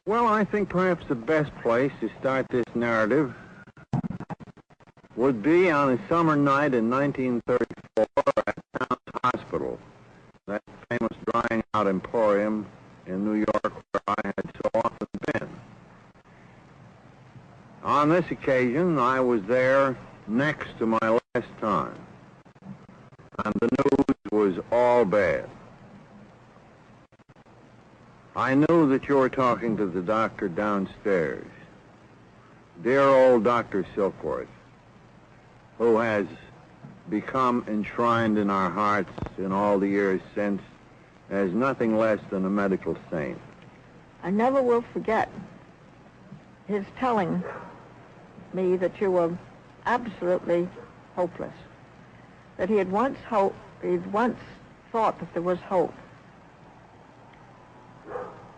Well, I think perhaps the best place to start this narrative would be on a summer night in 1934 at Towns Hospital, that famous drying out emporium in New York where I had so often been. On this occasion, I was there next to my last time, and the news was all bad. I knew that you were talking to the doctor downstairs, dear old Dr. Silkworth, who has become enshrined in our hearts in all the years since as nothing less than a medical saint. I never will forget his telling me that you were absolutely hopeless, that he'd once thought that there was hope.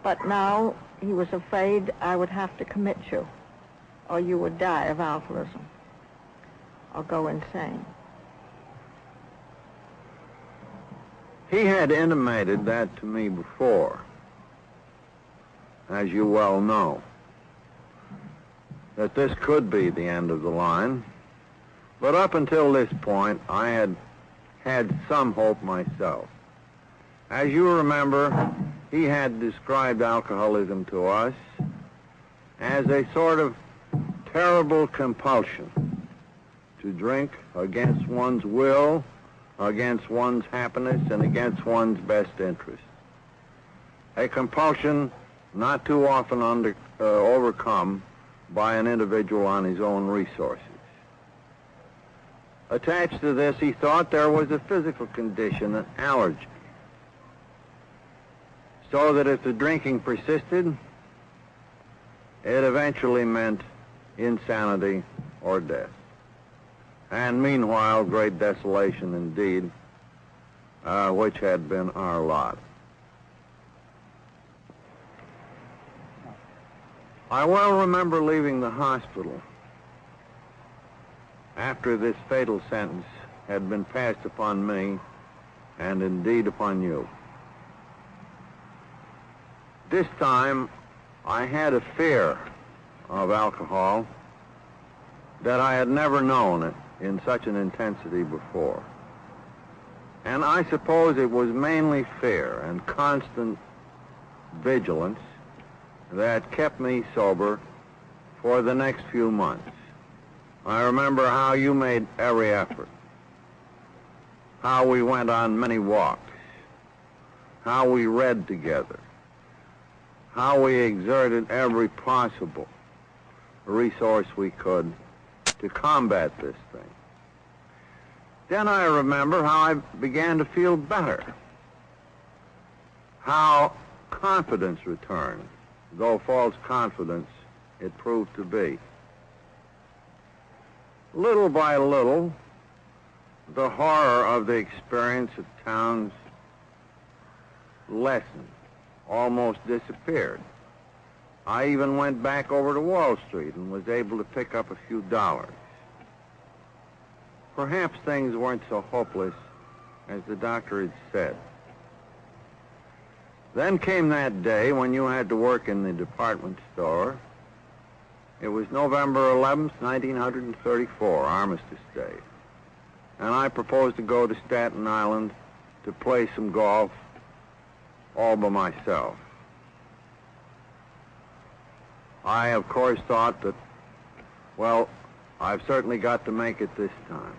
But now he was afraid I would have to commit you, or you would die of alcoholism, or go insane. He had intimated that to me before, as you well know, that this could be the end of the line. But up until this point, I had had some hope myself. As you remember, he had described alcoholism to us as a sort of terrible compulsion to drink against one's will, against one's happiness, and against one's best interest. A compulsion not too often overcome by an individual on his own resources. Attached to this, he thought there was a physical condition, an allergy, so that if the drinking persisted, it eventually meant insanity or death. And meanwhile, great desolation indeed, which had been our lot. I well remember leaving the hospital after this fatal sentence had been passed upon me and indeed upon you. This time, I had a fear of alcohol that I had never known it in such an intensity before. And I suppose it was mainly fear and constant vigilance that kept me sober for the next few months. I remember how you made every effort, how we went on many walks, how we read together, how we exerted every possible resource we could to combat this thing. Then I remember how I began to feel better, how confidence returned, though false confidence it proved to be. Little by little, the horror of the experience at Towns lessened, almost disappeared. I even went back over to Wall Street and was able to pick up a few dollars. Perhaps things weren't so hopeless as the doctor had said. Then came that day when you had to work in the department store. It was November 11th, 1934, Armistice Day. And I proposed to go to Staten Island to play some golf all by myself. I, of course, thought that, well, I've certainly got to make it this time.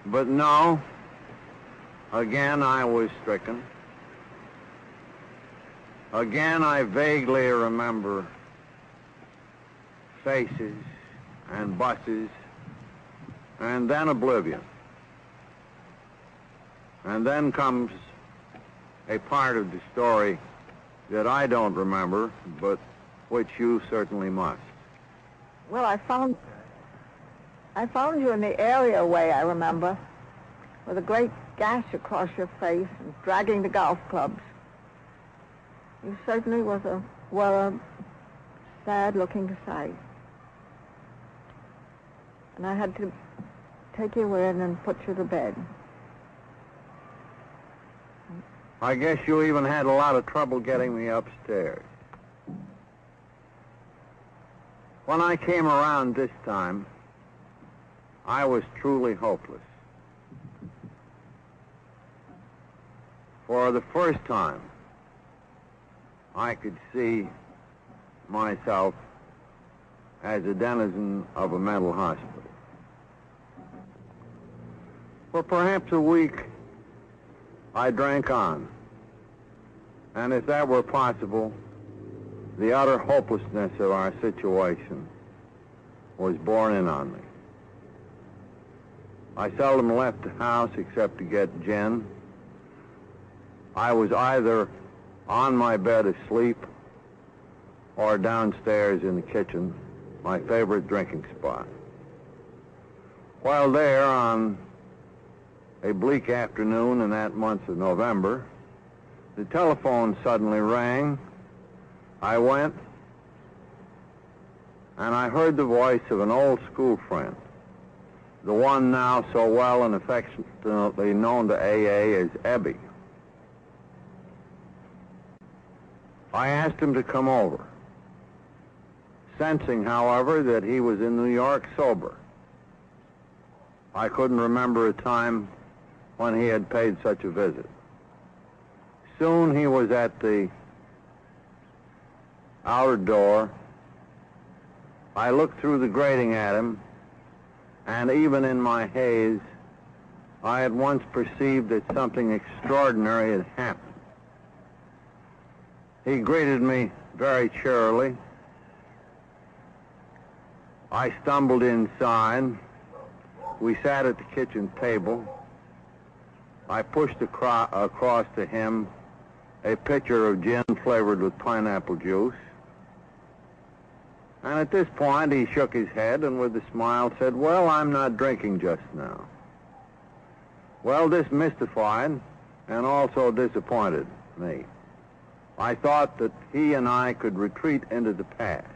But no, again I was stricken. Again I vaguely remember faces and buses, and then oblivion. And then comes a part of the story that I don't remember, but which you certainly must. Well, I found you in the areaway, I remember, with a great gash across your face and dragging the golf clubs. You certainly were a sad-looking sight. And I had to take you in and put you to bed. I guess you even had a lot of trouble getting me upstairs. When I came around this time, I was truly hopeless. For the first time, I could see myself as a denizen of a mental hospital. For perhaps a week, I drank on. And if that were possible, the utter hopelessness of our situation was borne in on me. I seldom left the house except to get gin. I was either on my bed asleep or downstairs in the kitchen, my favorite drinking spot. While there on a bleak afternoon in that month of November, the telephone suddenly rang. I went, and I heard the voice of an old school friend, the one now so well and affectionately known to AA as Ebby. I asked him to come over, sensing, however, that he was in New York sober. I couldn't remember a time when he had paid such a visit. Soon he was at the outer door. I looked through the grating at him, and even in my haze, I at once perceived that something extraordinary had happened. He greeted me very cheerily. I stumbled inside. We sat at the kitchen table. I pushed across to him a pitcher of gin flavored with pineapple juice. And at this point, he shook his head and with a smile said, "Well, I'm not drinking just now." Well, this mystified and also disappointed me. I thought that he and I could retreat into the past.